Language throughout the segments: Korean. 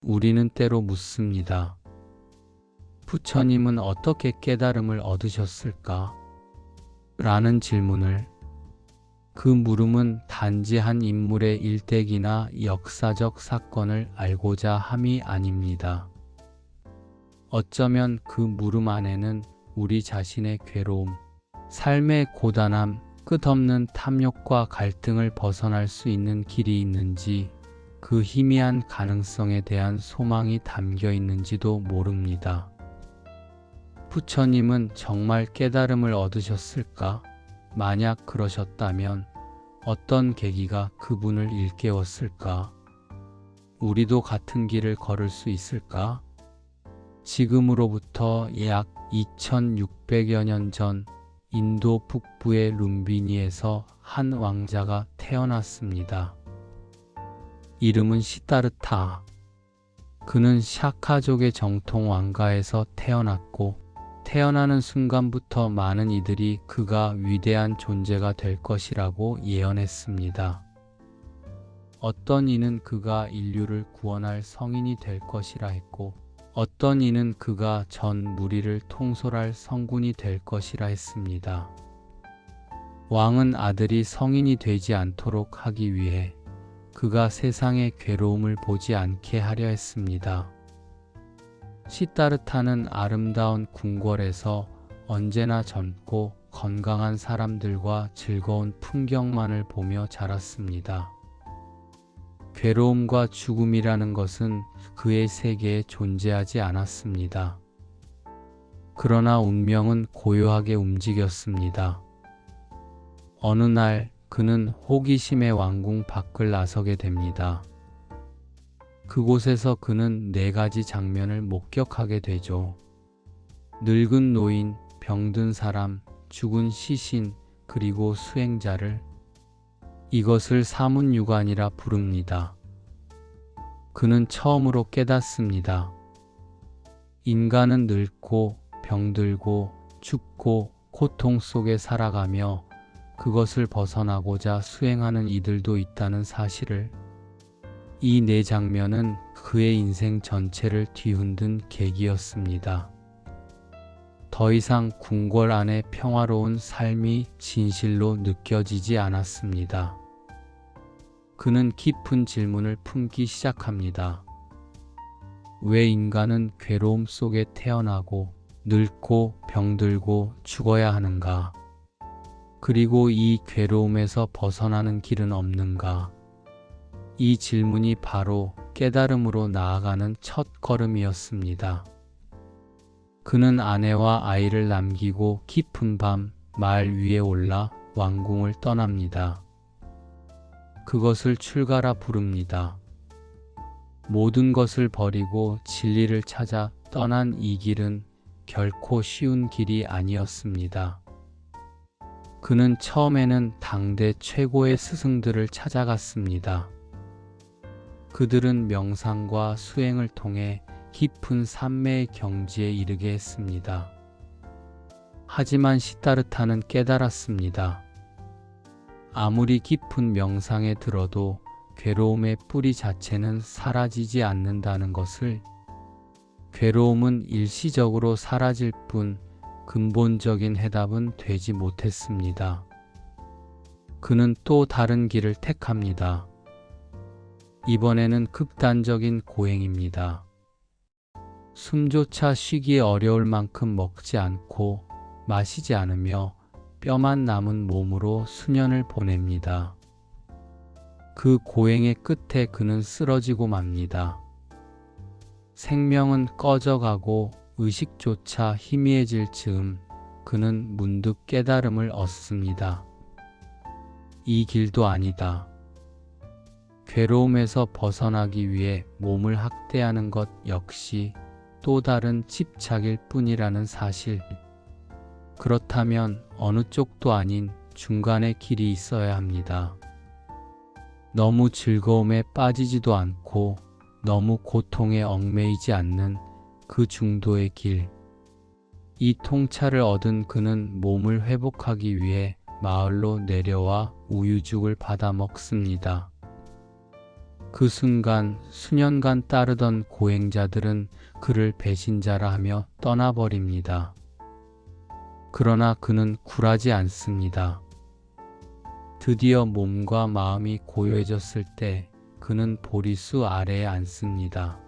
우리는 때로 묻습니다. 부처님은 어떻게 깨달음을 얻으셨을까? 라는 질문을. 그 물음은 단지 한 인물의 일대기나 역사적 사건을 알고자 함이 아닙니다. 어쩌면 그 물음 안에는 우리 자신의 괴로움, 삶의 고단함, 끝없는 탐욕과 갈등을 벗어날 수 있는 길이 있는지, 그 희미한 가능성에 대한 소망이 담겨 있는지도 모릅니다. 부처님은 정말 깨달음을 얻으셨을까? 만약 그러셨다면 어떤 계기가 그분을 일깨웠을까? 우리도 같은 길을 걸을 수 있을까? 지금으로부터 약 2600여 년 전 인도 북부의 룸비니에서 한 왕자가 태어났습니다. 이름은 시다르타. 그는 샤카족의 정통 왕가에서 태어났고, 태어나는 순간부터 많은 이들이 그가 위대한 존재가 될 것이라고 예언했습니다. 어떤 이는 그가 인류를 구원할 성인이 될 것이라 했고, 어떤 이는 그가 전 무리를 통솔할 성군이 될 것이라 했습니다. 왕은 아들이 성인이 되지 않도록 하기 위해 그가 세상의 괴로움을 보지 않게 하려 했습니다. 시다르타는 아름다운 궁궐에서 언제나 젊고 건강한 사람들과 즐거운 풍경만을 보며 자랐습니다. 괴로움과 죽음이라는 것은 그의 세계에 존재하지 않았습니다. 그러나 운명은 고요하게 움직였습니다. 어느 날 그는 호기심의 왕궁 밖을 나서게 됩니다. 그곳에서 그는 4가지 장면을 목격하게 되죠. 늙은 노인, 병든 사람, 죽은 시신, 그리고 수행자를. 이것을 사문유관이라 부릅니다. 그는 처음으로 깨닫습니다. 인간은 늙고 병들고 죽고 고통 속에 살아가며 그것을 벗어나고자 수행하는 이들도 있다는 사실을. 이 4장면은 그의 인생 전체를 뒤흔든 계기였습니다. 더 이상 궁궐 안의 평화로운 삶이 진실로 느껴지지 않았습니다. 그는 깊은 질문을 품기 시작합니다. 왜 인간은 괴로움 속에 태어나고 늙고 병들고 죽어야 하는가? 그리고 이 괴로움에서 벗어나는 길은 없는가? 이 질문이 바로 깨달음으로 나아가는 첫 걸음이었습니다. 그는 아내와 아이를 남기고 깊은 밤 말 위에 올라 왕궁을 떠납니다. 그것을 출가라 부릅니다. 모든 것을 버리고 진리를 찾아 떠난 이 길은 결코 쉬운 길이 아니었습니다. 그는 처음에는 당대 최고의 스승들을 찾아갔습니다. 그들은 명상과 수행을 통해 깊은 삼매의 경지에 이르게 했습니다. 하지만 시다르타는 깨달았습니다. 아무리 깊은 명상에 들어도 괴로움의 뿌리 자체는 사라지지 않는다는 것을. 괴로움은 일시적으로 사라질 뿐 근본적인 해답은 되지 못했습니다. 그는 또 다른 길을 택합니다. 이번에는 극단적인 고행입니다. 숨조차 쉬기 어려울 만큼 먹지 않고 마시지 않으며 뼈만 남은 몸으로 수년을 보냅니다. 그 고행의 끝에 그는 쓰러지고 맙니다. 생명은 꺼져가고 의식조차 희미해질 즈음 그는 문득 깨달음을 얻습니다. 이 길도 아니다. 괴로움에서 벗어나기 위해 몸을 학대하는 것 역시 또 다른 집착일 뿐이라는 사실. 그렇다면 어느 쪽도 아닌 중간의 길이 있어야 합니다. 너무 즐거움에 빠지지도 않고 너무 고통에 얽매이지 않는 그 중도의 길. 이 통찰을 얻은 그는 몸을 회복하기 위해 마을로 내려와 우유죽을 받아 먹습니다. 그 순간 수년간 따르던 고행자들은 그를 배신자라 하며 떠나버립니다. 그러나 그는 굴하지 않습니다. 드디어 몸과 마음이 고요해졌을 때 그는 보리수 아래에 앉습니다.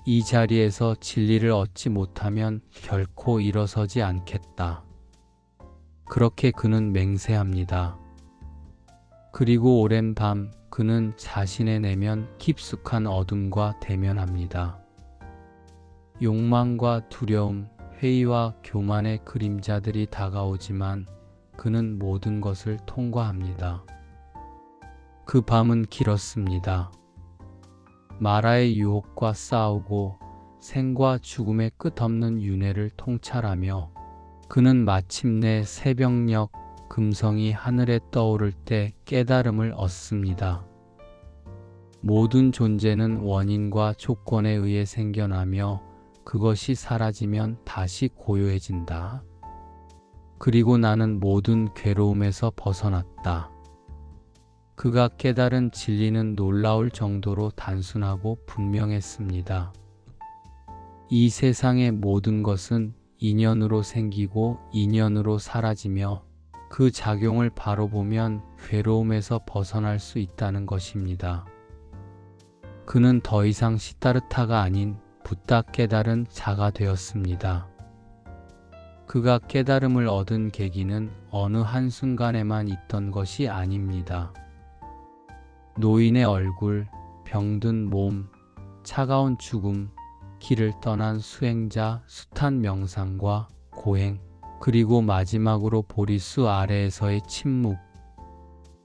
이 자리에서 진리를 얻지 못하면 결코 일어서지 않겠다. 그렇게 그는 맹세합니다. 그리고 오랜 밤 그는 자신의 내면 깊숙한 어둠과 대면합니다. 욕망과 두려움, 회의와 교만의 그림자들이 다가오지만 그는 모든 것을 통과합니다. 그 밤은 길었습니다. 마라의 유혹과 싸우고 생과 죽음의 끝없는 윤회를 통찰하며 그는 마침내 새벽녘 금성이 하늘에 떠오를 때 깨달음을 얻습니다. 모든 존재는 원인과 조건에 의해 생겨나며 그것이 사라지면 다시 고요해진다. 그리고 나는 모든 괴로움에서 벗어났다. 그가 깨달은 진리는 놀라울 정도로 단순하고 분명했습니다. 이 세상의 모든 것은 인연으로 생기고 인연으로 사라지며 그 작용을 바로 보면 괴로움에서 벗어날 수 있다는 것입니다. 그는 더 이상 시다르타가 아닌 붓다 깨달은 자가 되었습니다. 그가 깨달음을 얻은 계기는 어느 한순간에만 있던 것이 아닙니다. 노인의 얼굴, 병든 몸, 차가운 죽음, 길을 떠난 수행자, 숱한 명상과 고행, 그리고 마지막으로 보리수 아래에서의 침묵.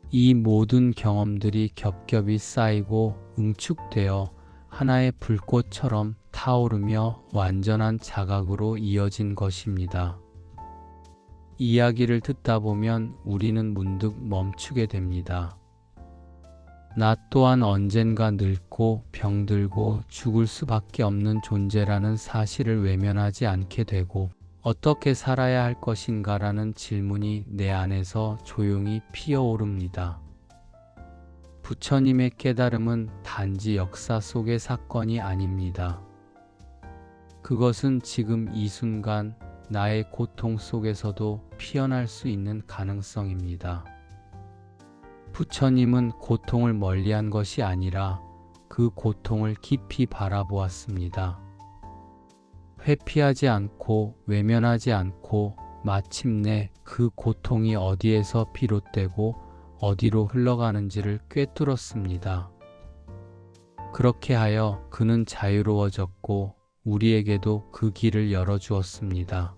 이 모든 경험들이 겹겹이 쌓이고 응축되어 하나의 불꽃처럼 타오르며 완전한 자각으로 이어진 것입니다. 이야기를 듣다 보면 우리는 문득 멈추게 됩니다. 나 또한 언젠가 늙고 병들고 죽을 수밖에 없는 존재라는 사실을 외면하지 않게 되고 어떻게 살아야 할 것인가라는 질문이 내 안에서 조용히 피어오릅니다. 부처님의 깨달음은 단지 역사 속의 사건이 아닙니다. 그것은 지금 이 순간 나의 고통 속에서도 피어날 수 있는 가능성입니다. 부처님은 고통을 멀리한 것이 아니라 그 고통을 깊이 바라보았습니다. 회피하지 않고 외면하지 않고 마침내 그 고통이 어디에서 비롯되고 어디로 흘러가는지를 꿰뚫었습니다. 그렇게 하여 그는 자유로워졌고 우리에게도 그 길을 열어주었습니다.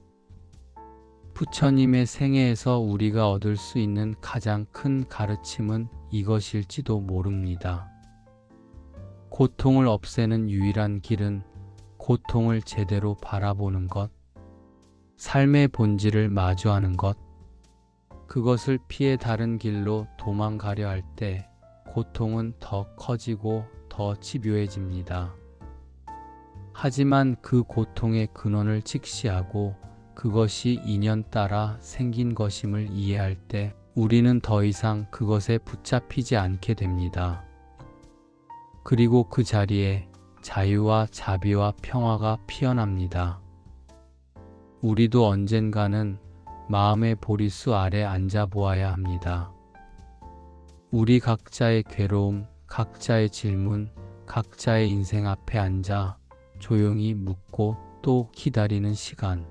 부처님의 생애에서 우리가 얻을 수 있는 가장 큰 가르침은 이것일지도 모릅니다. 고통을 없애는 유일한 길은 고통을 제대로 바라보는 것, 삶의 본질을 마주하는 것, 그것을 피해 다른 길로 도망가려 할 때 고통은 더 커지고 더 집요해집니다. 하지만 그 고통의 근원을 직시하고 그것이 인연 따라 생긴 것임을 이해할 때 우리는 더 이상 그것에 붙잡히지 않게 됩니다. 그리고 그 자리에 자유와 자비와 평화가 피어납니다. 우리도 언젠가는 마음의 보리수 아래 앉아 보아야 합니다. 우리 각자의 괴로움, 각자의 질문, 각자의 인생 앞에 앉아 조용히 묻고 또 기다리는 시간.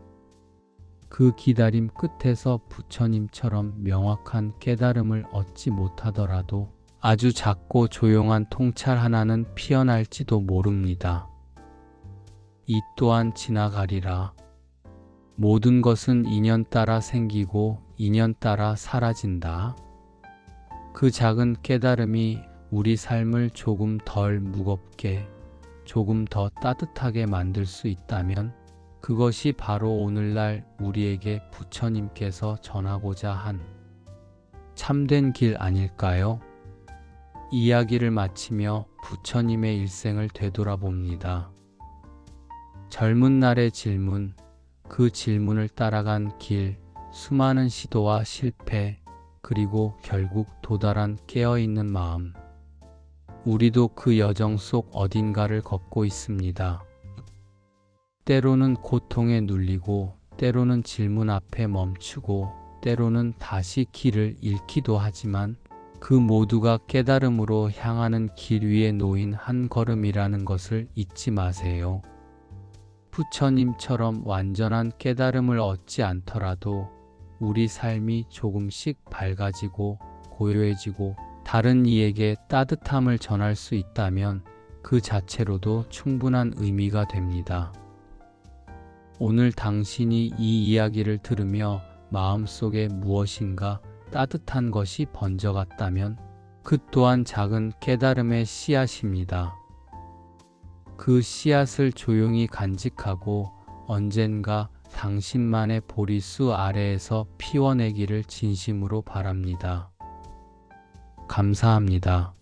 그 기다림 끝에서 부처님처럼 명확한 깨달음을 얻지 못하더라도 아주 작고 조용한 통찰 하나는 피어날지도 모릅니다. 이 또한 지나가리라. 모든 것은 인연 따라 생기고 인연 따라 사라진다. 그 작은 깨달음이 우리 삶을 조금 덜 무겁게, 조금 더 따뜻하게 만들 수 있다면 그것이 바로 오늘날 우리에게 부처님께서 전하고자 한 참된 길 아닐까요? 이야기를 마치며 부처님의 일생을 되돌아봅니다. 젊은 날의 질문, 그 질문을 따라간 길, 수많은 시도와 실패, 그리고 결국 도달한 깨어있는 마음. 우리도 그 여정 속 어딘가를 걷고 있습니다. 때로는 고통에 눌리고, 때로는 질문 앞에 멈추고, 때로는 다시 길을 잃기도 하지만 그 모두가 깨달음으로 향하는 길 위에 놓인 한 걸음이라는 것을 잊지 마세요. 부처님처럼 완전한 깨달음을 얻지 않더라도 우리 삶이 조금씩 밝아지고 고요해지고 다른 이에게 따뜻함을 전할 수 있다면 그 자체로도 충분한 의미가 됩니다. 오늘 당신이 이 이야기를 들으며 마음속에 무엇인가 따뜻한 것이 번져갔다면 그 또한 작은 깨달음의 씨앗입니다. 그 씨앗을 조용히 간직하고 언젠가 당신만의 보리수 아래에서 피워내기를 진심으로 바랍니다. 감사합니다.